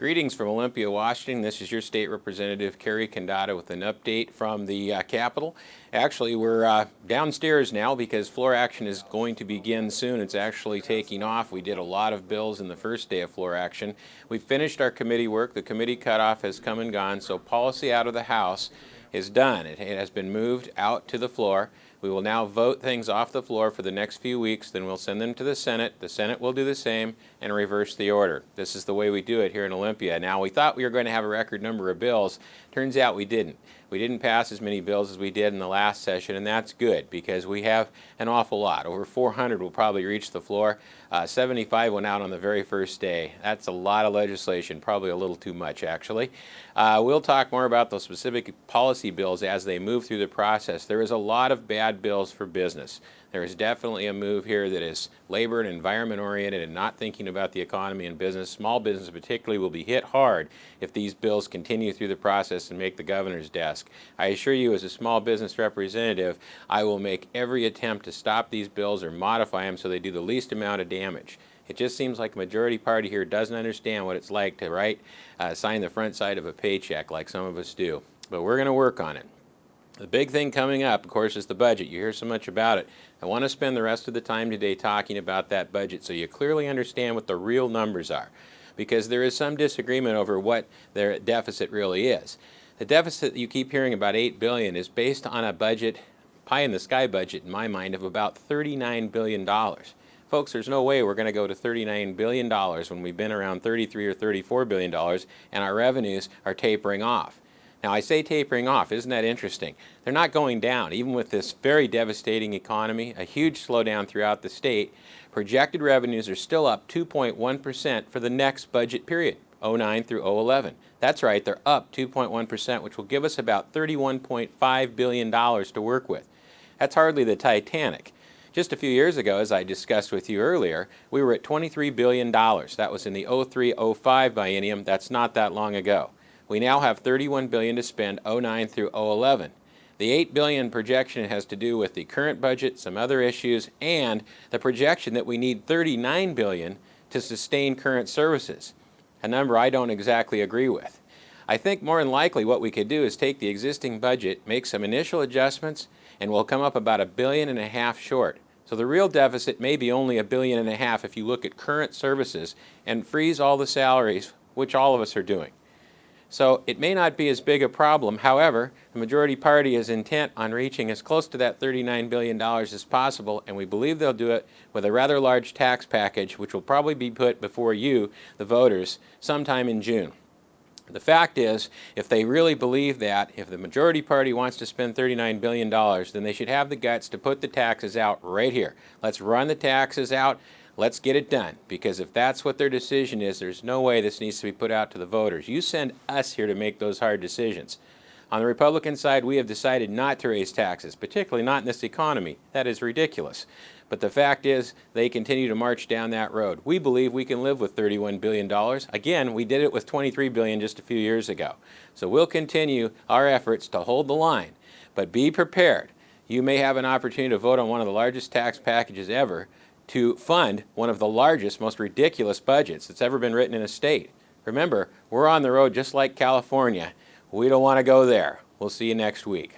Greetings from Olympia, Washington. This is your state representative, Kerry Condotta, with an update from the Capitol. Actually, we're downstairs now because floor action is going to begin soon. It's actually taking off. We did a lot of bills in the first day of floor action. We finished our committee work. The committee cutoff has come and gone, so policy out of the House is done. It has been moved out to the floor. We will now vote things off the floor for the next few weeks, then we'll send them to the Senate. The Senate will do the same and reverse the order. This is the way we do it here in Olympia. Now, we thought we were going to have a record number of bills. Turns out we didn't. We didn't pass as many bills as we did in the last session, and that's good because we have an awful lot. Over 400 will probably reach the floor. 75 went out on the very first day. That's a lot of legislation, probably a little too much, actually. We'll talk more about those specific policy bills as they move through the process. There is a lot of bad bills for business. There is definitely a move here that is labor and environment oriented and not thinking about the economy and business. Small business particularly will be hit hard if these bills continue through the process and make the governor's desk. I assure you, as a small business representative, I will make every attempt to stop these bills or modify them so they do the least amount of damage. It just seems like the majority party here doesn't understand what it's like to sign the front side of a paycheck like some of us do. But we're going to work on it. The big thing coming up, of course, is the budget. You hear so much about it. I want to spend the rest of the time today talking about that budget so you clearly understand what the real numbers are, because there is some disagreement over what their deficit really is. The deficit that you keep hearing about, $8 billion, is based on a budget, pie-in-the-sky budget in my mind, of about $39 billion. Folks, there's no way we're going to go to $39 billion when we've been around $33 or $34 billion and our revenues are tapering off. Now, I say tapering off. Isn't that interesting? They're not going down. Even with this very devastating economy, a huge slowdown throughout the state, projected revenues are still up 2.1% for the next budget period, 09 through 011. That's right, they're up 2.1%, which will give us about $31.5 billion to work with. That's hardly the Titanic. Just a few years ago, as I discussed with you earlier, we were at $23 billion. That was in the 03-05 biennium. That's not that long ago. We now have $31 billion to spend 09 through 011. The $8 billion projection has to do with the current budget, some other issues, and the projection that we need $39 billion to sustain current services, a number I don't exactly agree with. I think more than likely what we could do is take the existing budget, make some initial adjustments, and we'll come up about $1.5 billion short. So the real deficit may be only $1.5 billion if you look at current services and freeze all the salaries, which all of us are doing. So it may not be as big a problem. However, the majority party is intent on reaching as close to that $39 billion as possible, and we believe they'll do it with a rather large tax package, which will probably be put before you, the voters, sometime in June. The fact is, if they really believe that, if the majority party wants to spend $39 billion, then they should have the guts to put the taxes out right here. Let's run the taxes out. Let's get it done, because if that's what their decision is, there's no way this needs to be put out to the voters. You send us here to make those hard decisions. On the Republican side, we have decided not to raise taxes, particularly not in this economy. That is ridiculous. But the fact is, they continue to march down that road. We believe we can live with $31 billion. Again, we did it with $23 billion just a few years ago. So we'll continue our efforts to hold the line. But be prepared. You may have an opportunity to vote on one of the largest tax packages ever to fund one of the largest, most ridiculous budgets that's ever been written in a state. Remember, we're on the road just like California. We don't want to go there. We'll see you next week.